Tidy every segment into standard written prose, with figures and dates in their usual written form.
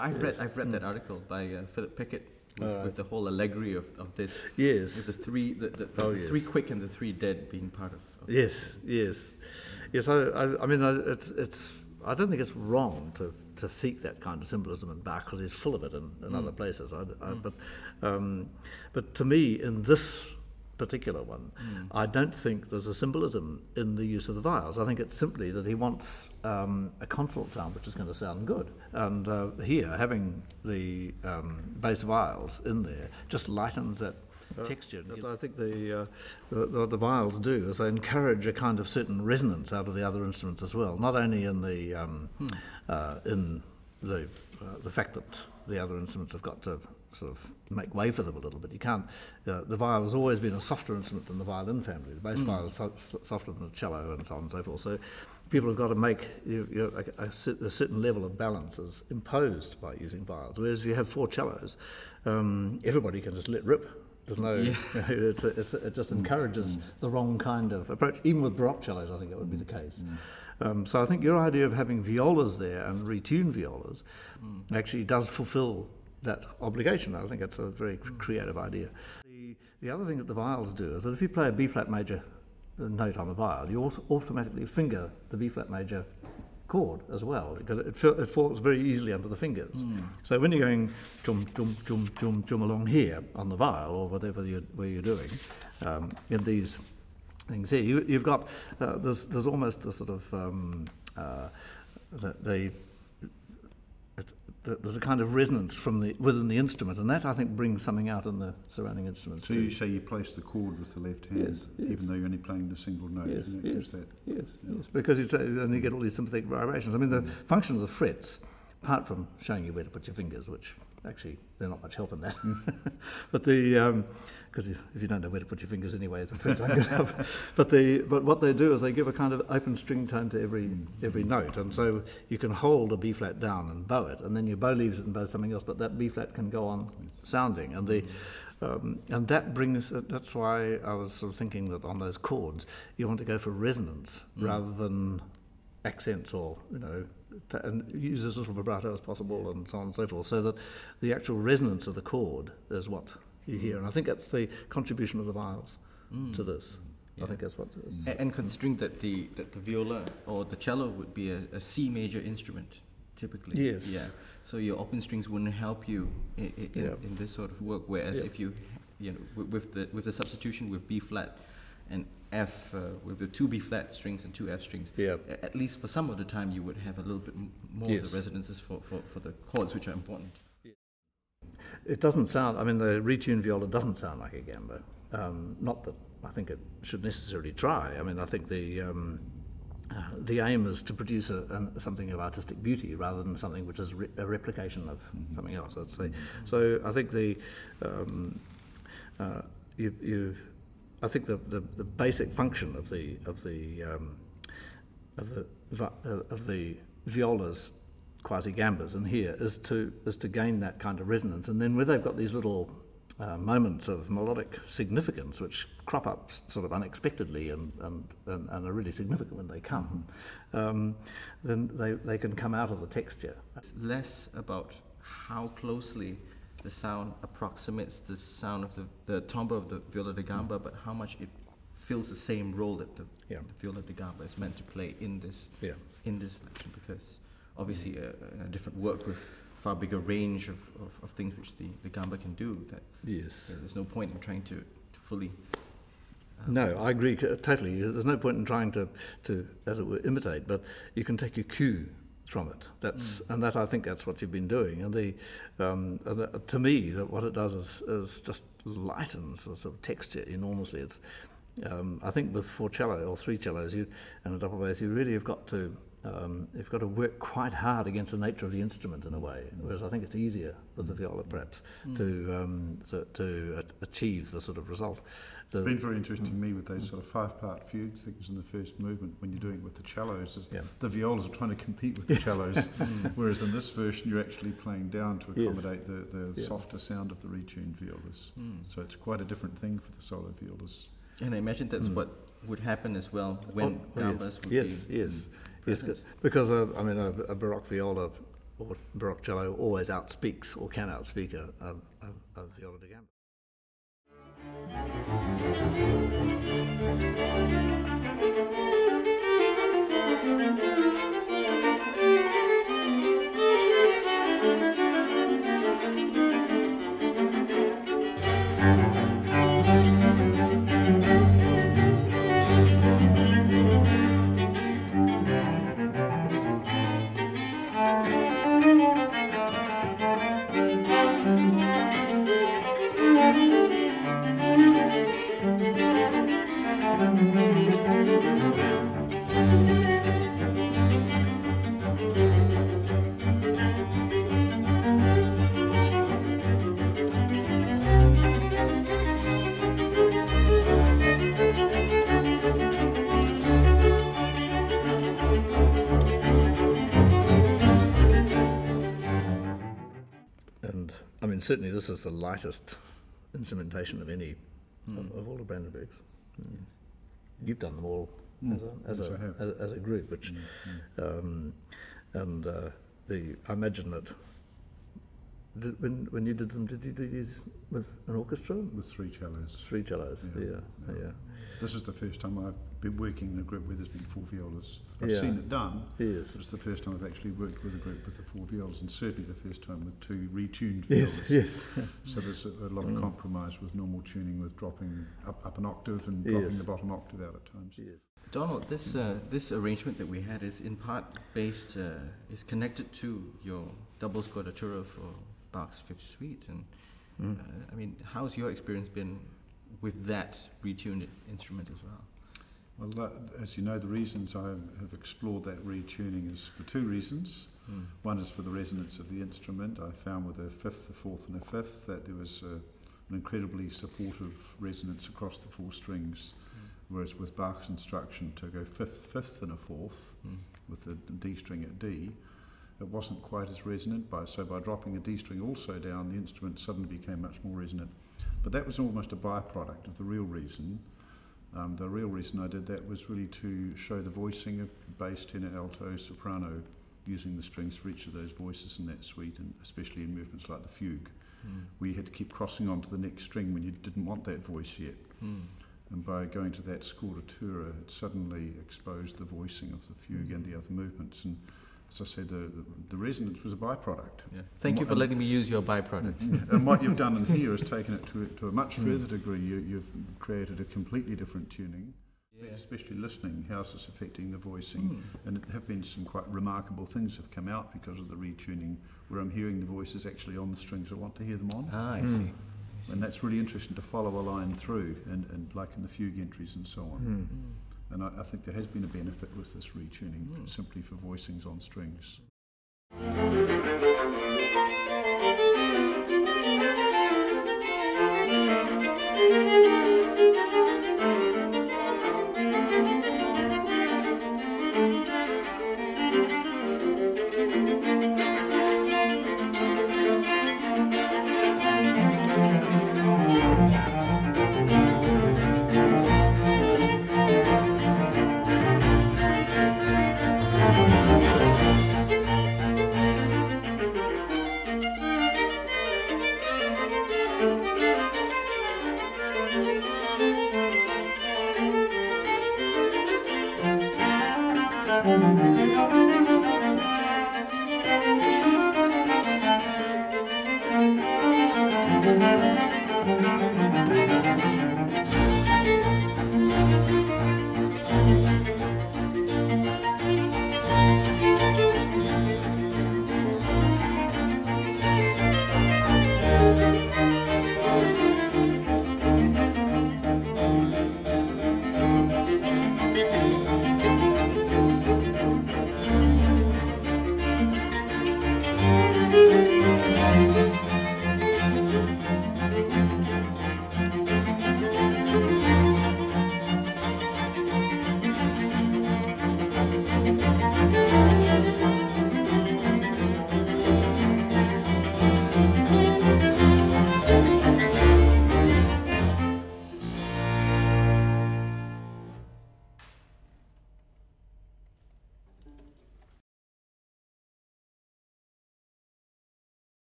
I've read that article by Philip Pickett with the whole allegory of this. Yes. With the three three quick and the three dead being part of yes. I mean, I don't think it's wrong to seek that kind of symbolism in Bach, because he's full of it in other places. But to me, in this particular one, I don't think there's a symbolism in the use of the viols. I think it's simply that he wants a consonant sound which is going to sound good. And here, having the bass viols in there just lightens that texture. I think what the viols do is they encourage a kind of certain resonance out of the other instruments as well, not only in the fact that the other instruments have got to sort of make way for them a little bit. You can't. The viol has always been a softer instrument than the violin family. The bass viol is softer than the cello, and so on and so forth. So people have got to make a certain level of balance is imposed by using viols. Whereas if you have four cellos, everybody can just let rip. There's no. It just encourages the wrong kind of approach. Even with Baroque cellos, I think that would be the case. So I think your idea of having violas there and retuned violas actually does fulfil that obligation. I think it's a very creative idea. The other thing that the viols do is that if you play a B-flat major note on the viol, you also automatically finger the B-flat major chord as well, because it falls very easily under the fingers. So when you're going chum chum chum chum chum along here on the viol or whatever where you're doing, in these things here, you've got there's almost a sort of there's a kind of resonance from within the instrument, and that I think brings something out in the surrounding instruments. So you say you place the chord with the left hand, even though you're only playing the single note. Yes, because you get all these sympathetic vibrations. I mean, the function of the frets, apart from showing you where to put your fingers, which actually they're not much help in that, but because if you don't know where to put your fingers anyway, the frets aren't good help. But what they do is they give a kind of open string tone to every note, and so you can hold a B flat down and bow it, and then you bow leaves it and bow something else, but that B flat can go on sounding, and that brings. That's why I was sort of thinking that on those chords you want to go for resonance rather than accents, or and use as little vibrato as possible, and so on and so forth, so that the actual resonance of the chord is what you hear. And I think that's the contribution of the viols to this. I think that's what it is. And considering that the viola or the cello would be a C major instrument typically. Yes. Yeah. So your open strings wouldn't help you in this sort of work. Whereas if you with the substitution with B flat and F, with the two B flat strings and two F strings, at least for some of the time you would have a little bit more of the resonances for the chords, which are important. It doesn't sound, I mean, the retuned viola doesn't sound like a gamba. Not that I think it should necessarily try. I mean, I think the aim is to produce something of artistic beauty rather than something which is a replication of something else, I'd say. So I think I think the basic function of the violas, quasi gambas, in here is to gain that kind of resonance, and then where they've got these little moments of melodic significance which crop up sort of unexpectedly and are really significant when they come, then they can come out of the texture. It's less about how closely the sound approximates the sound of the timbre of the viola da gamba, but how much it fills the same role that the viola da gamba is meant to play in this selection, because obviously a different work with far bigger range of things which the gamba can do. There's no point in trying to fully. No, I agree totally. There's no point in trying to, as it were, imitate, but you can take your cue from it. And I think that's what you've been doing. And to me, what it does is just lightens the sort of texture enormously. It's I think with four cello or three cellos and a double bass, you really have got to you've got to work quite hard against the nature of the instrument in a way. Whereas I think it's easier with the viola perhaps to achieve the sort of result. It's been very interesting to me with those sort of five-part fugue things in the first movement when you're doing it with the cellos. The violas are trying to compete with the cellos, whereas in this version you're actually playing down to accommodate the softer sound of the retuned violas. So it's quite a different thing for the solo violas. And I imagine that's what would happen as well when gambas would be Yes, because I mean a Baroque viola or Baroque cello always outspeaks or can outspeak a viola da gamba. Certainly this is the lightest instrumentation of any of all the Brandenburgs. You've done them all as a group, which and I imagine that when you did them, did you do these with an orchestra? With 3 cellos. 3 cellos. Yeah. This is the first time I've been working in a group where there's been 4 violas. I've seen it done, but it's the first time I've actually worked with a group with the 4 violas, and certainly the first time with 2 retuned violas. Yes. So there's a lot of compromise with normal tuning, with dropping up an octave and dropping the bottom octave out at times. Yes. Donald, this arrangement that we had is in part based, is connected to your double Scordatura for Bach's Fifth Suite, and I mean, how's your experience been with that retuned instrument as well? Well, as you know, the reasons I have explored that retuning is for 2 reasons. One is for the resonance of the instrument. I found with a fifth, a fourth and a fifth that there was an incredibly supportive resonance across the 4 strings, whereas with Bach's instruction to go fifth and a fourth with the D string at D, it wasn't quite as resonant. So by dropping the D string also down, the instrument suddenly became much more resonant. But that was almost a byproduct of the real reason. The real reason I did that was really to show the voicing of bass, tenor, alto, soprano, using the strings for each of those voices in that suite, and especially in movements like the fugue, where you had to keep crossing onto the next string when you didn't want that voice yet. And by going to that Scordatura, it suddenly exposed the voicing of the fugue and the other movements. And as I said, the resonance was a byproduct. Yeah. Thank you for letting me use your byproduct. And what you've done in here is taken it to a much further degree. You've created a completely different tuning, especially listening, how's this affecting the voicing. And there have been some quite remarkable things have come out because of the retuning, where I'm hearing the voices actually on the strings I want to hear them on. I see. And that's really interesting to follow a line through, and like in the fugue entries and so on. And I think there has been a benefit with this retuning, simply for voicings on strings.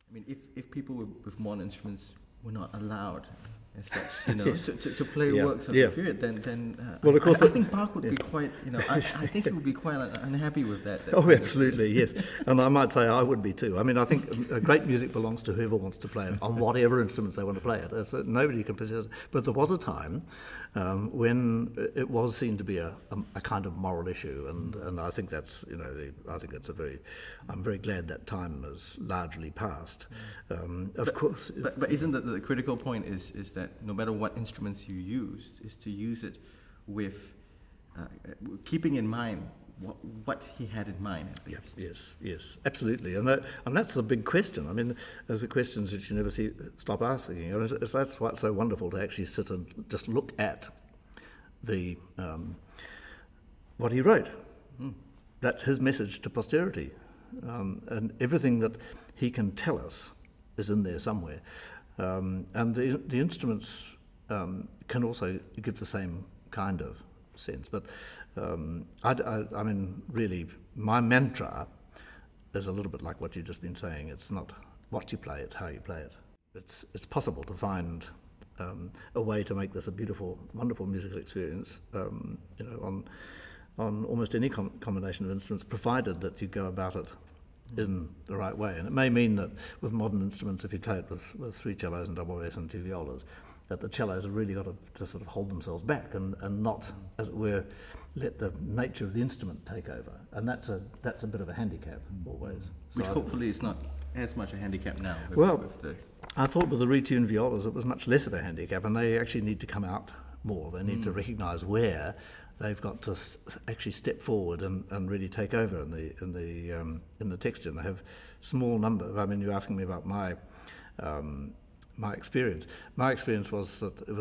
I mean, if people with modern instruments were not allowed, as such, you know, to play works of the period, then well, of course, I think Bach would be quite, you know, I think he would be quite unhappy with that. Oh, absolutely, yes. And I might say I would be too. I mean, I think great music belongs to whoever wants to play it on whatever instruments they want to play it. Nobody can possess it. But there was a time when it was seen to be a kind of moral issue, and I think that's, you know, I think it's I'm very glad that time has largely passed. Of course. But isn't the critical point is that no matter what instruments you use, is to use it with keeping in mind what he had in mind. Yes, absolutely, and that's the big question. I mean, there's the questions that you never stop asking. You know, that's what's so wonderful, to actually sit and just look at the what he wrote. That's his message to posterity, and everything that he can tell us is in there somewhere. And the instruments can also give the same kind of sense. But I mean, really, my mantra is a little bit like what you've just been saying. It's not what you play, it's how you play it. It's possible to find a way to make this a beautiful, wonderful musical experience, you know, on almost any combination of instruments, provided that you go about it in the right way. And it may mean that with modern instruments, if you play it with 3 cellos and double bass and 2 violas, that the cellos have really got to sort of hold themselves back and not, as it were, let the nature of the instrument take over. And that's a bit of a handicap always. So which hopefully is not as much a handicap now. I thought with the retuned violas it was much less of a handicap, and they actually need to come out more. They need to recognise where they've got to actually step forward and really take over in the texture. And they have small number. I mean, you're asking me about my experience. My experience was that it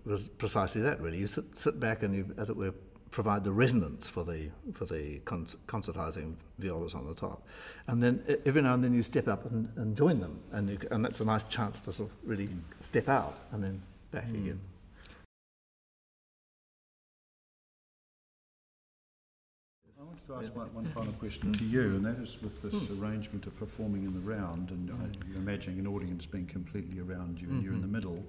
was precisely that. Really, you sit back and you, as it were, provide the resonance for the concertizing violas on the top, and then every now and then you step up and join them, and that's a nice chance to sort of really step out and then back again. I wanted to ask one final question to you, and that is with this arrangement of performing in the round, and you're imagining an audience being completely around you and you're in the middle.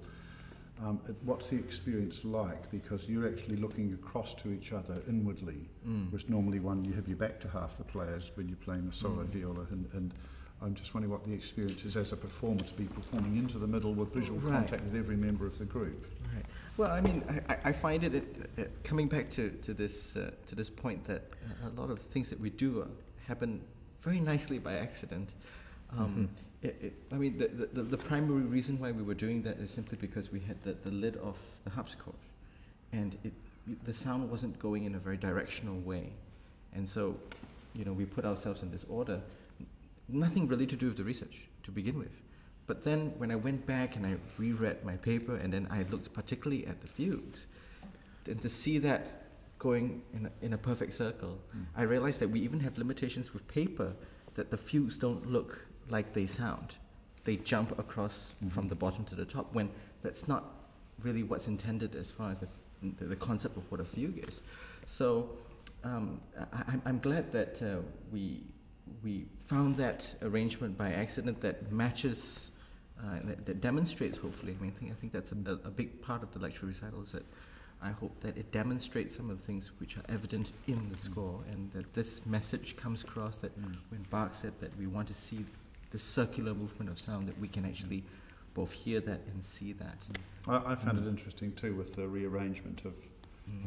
What's the experience like? Because you're actually looking across to each other inwardly, whereas normally you have your back to half the players when you're playing the solo viola, and I'm just wondering what the experience is as a performer to be performing into the middle with visual contact with every member of the group. Right. Well, I mean, I find it coming back to this point that a lot of things that we do happen very nicely by accident. I mean, the primary reason why we were doing that is simply because we had the lid of the harpsichord, and the sound wasn't going in a very directional way, and so, you know, we put ourselves in this order. Nothing really to do with the research to begin with, but then when I went back and I reread my paper, and then I looked particularly at the fugues, and to see that going in a perfect circle, I realized that we even have limitations with paper, that the fugues don't look like they sound. They jump across from the bottom to the top, when that's not really what's intended as far as the concept of what a fugue is. So I'm glad that we found that arrangement by accident that matches, that demonstrates, hopefully. I think that's a big part of the lecture recital, is that I hope that it demonstrates some of the things which are evident in the score, and that this message comes across, that when Bach said that we want to see the circular movement of sound, that we can actually both hear that and see that. I found it interesting too with the rearrangement of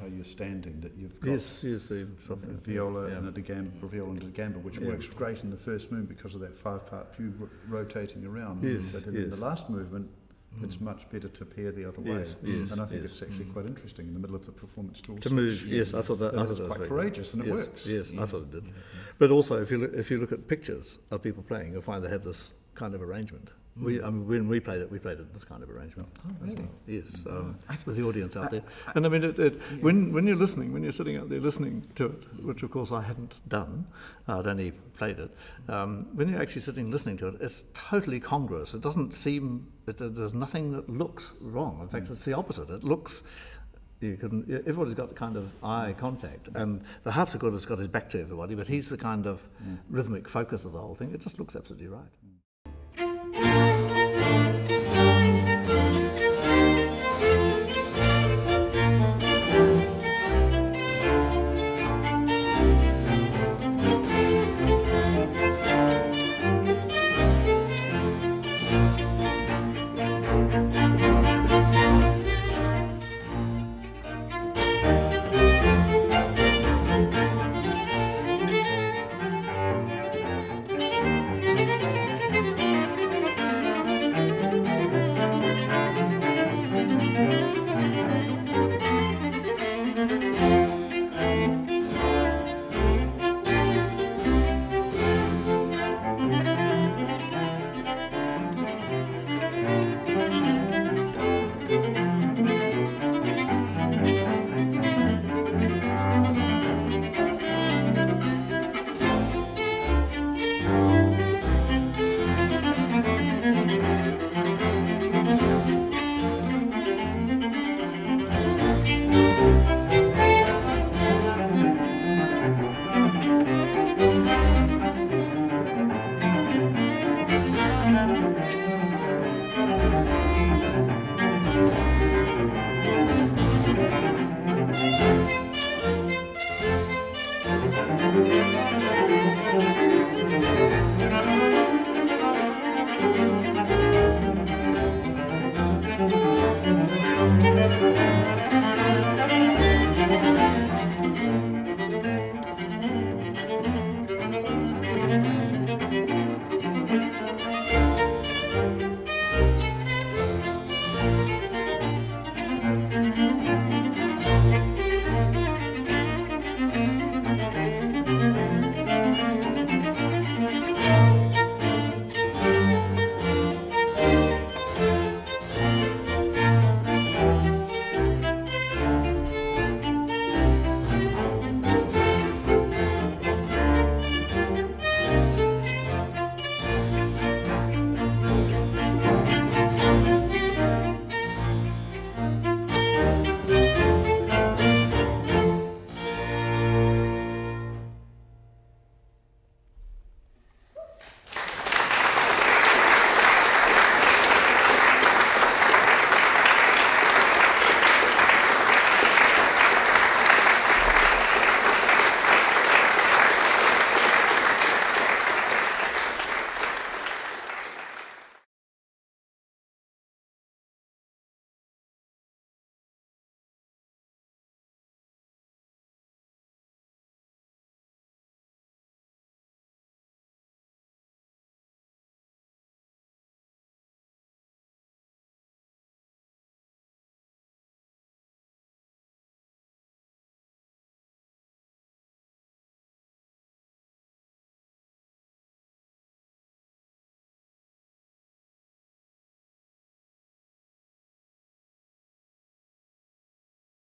how you're standing, that you've got a viola and a viola and a gamba, which works great in the first movement because of that 5-part fugue rotating around. But in the last movement, it's much better to pair the other way. And I think it's actually quite interesting in the middle of the performance to move. Yes, I thought that was quite courageous, and it works. Yes, I thought it did. But also, if you look at pictures of people playing, you'll find they have this kind of arrangement. When we played it this kind of arrangement. Oh, really? Yes, with the audience out there. And I mean, when you're listening, when you're sitting out there listening to it, which of course I hadn't done, I'd only played it, when you're actually sitting listening to it, it's totally congruous. It doesn't seem, there's nothing that looks wrong. In fact, it's the opposite. It looks, everybody's got kind of eye contact, and the harpsichord has got his back to everybody, but he's the kind of rhythmic focus of the whole thing. It just looks absolutely right.